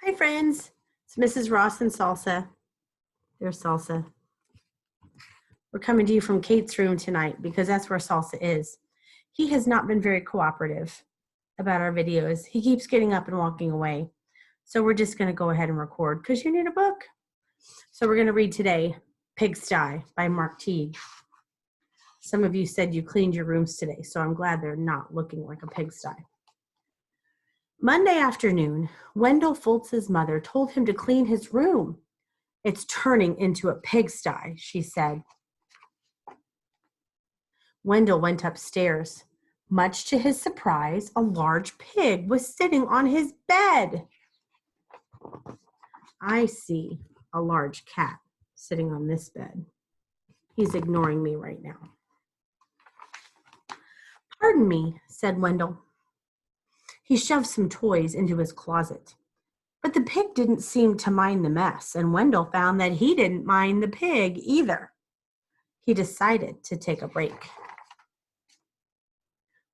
Hi, friends. It's Mrs. Ross and Salsa. There's Salsa. We're coming to you from Kate's room tonight because that's where Salsa is. He has not been very cooperative about our videos. He keeps getting up and walking away. So we're just going to go ahead and record because you need a book. So we're going to read today, Pigsty by Mark Teague. Some of you said you cleaned your rooms today, so I'm glad they're not looking like a pigsty. Monday afternoon, Wendell Foltz's mother told him to clean his room. It's turning into a pigsty, she said. Wendell went upstairs. Much to his surprise, a large pig was sitting on his bed. I see a large cat sitting on this bed. He's ignoring me right now. Pardon me, said Wendell. He shoved some toys into his closet. But the pig didn't seem to mind the mess, and Wendell found that he didn't mind the pig either. He decided to take a break.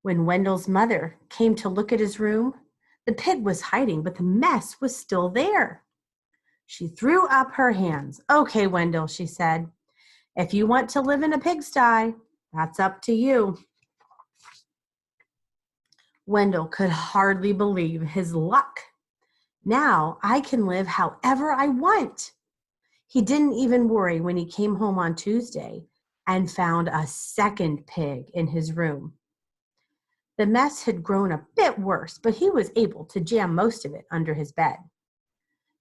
When Wendell's mother came to look at his room, the pig was hiding, but the mess was still there. She threw up her hands. Okay, Wendell, she said, if you want to live in a pigsty, that's up to you. Wendell could hardly believe his luck. Now I can live however I want. He didn't even worry when he came home on Tuesday and found a second pig in his room. The mess had grown a bit worse, but he was able to jam most of it under his bed.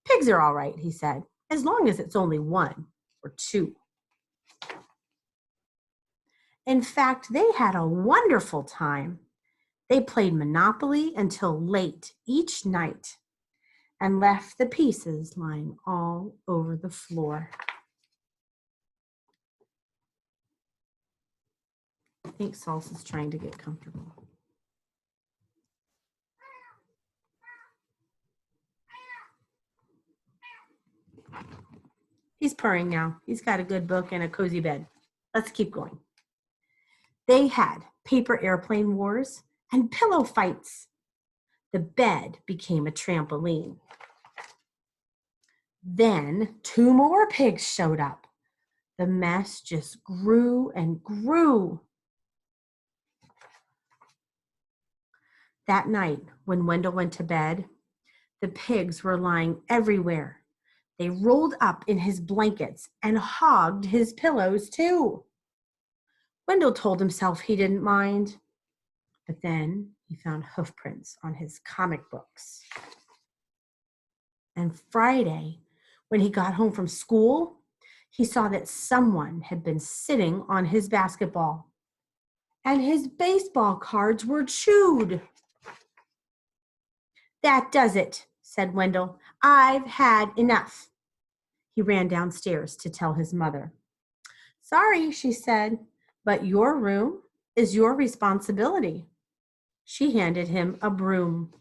Pigs are all right, he said, as long as it's only one or two. In fact, they had a wonderful time. They played Monopoly until late each night and left the pieces lying all over the floor. I think Salsa's trying to get comfortable. He's purring now. He's got a good book and a cozy bed. Let's keep going. They had paper airplane wars and pillow fights. The bed became a trampoline. Then 2 more pigs showed up. The mess just grew and grew. That night, when Wendell went to bed, the pigs were lying everywhere. They rolled up in his blankets and hogged his pillows too. Wendell told himself he didn't mind, but then he found hoof prints on his comic books. And Friday, when he got home from school, he saw that someone had been sitting on his basketball, and his baseball cards were chewed. That does it, said Wendell. I've had enough. He ran downstairs to tell his mother. Sorry, she said, but your room is your responsibility. She handed him a broom.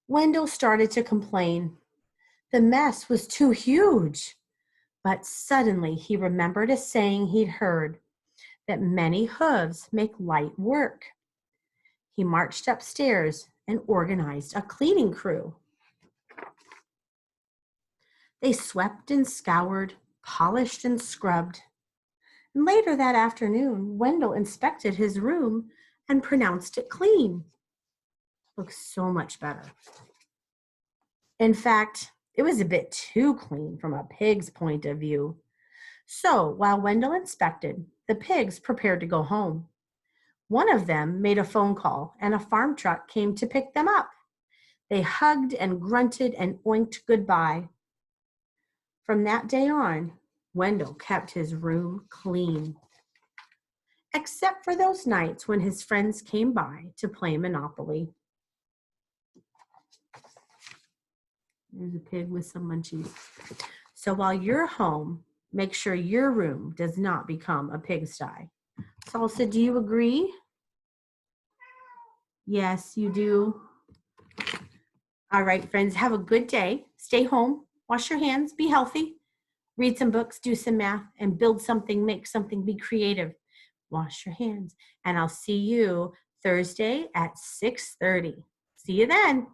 Wendell started to complain. The mess was too huge. But suddenly he remembered a saying he'd heard, that many hooves make light work. He marched upstairs and organized a cleaning crew. They swept and scoured, polished and scrubbed. And later that afternoon, Wendell inspected his room and pronounced it clean. It looked so much better. In fact, it was a bit too clean from a pig's point of view. So while Wendell inspected, the pigs prepared to go home. One of them made a phone call, and a farm truck came to pick them up. They hugged and grunted and oinked goodbye. From that day on, Wendell kept his room clean, except for those nights when his friends came by to play Monopoly. There's a pig with some munchies. So while you're home, make sure your room does not become a pigsty. Salsa, do you agree? Yes, you do. All right, friends, have a good day. Stay home, wash your hands, be healthy, read some books, do some math, and build something, make something, be creative. Wash your hands. And I'll see you Thursday at 6:30. See you then.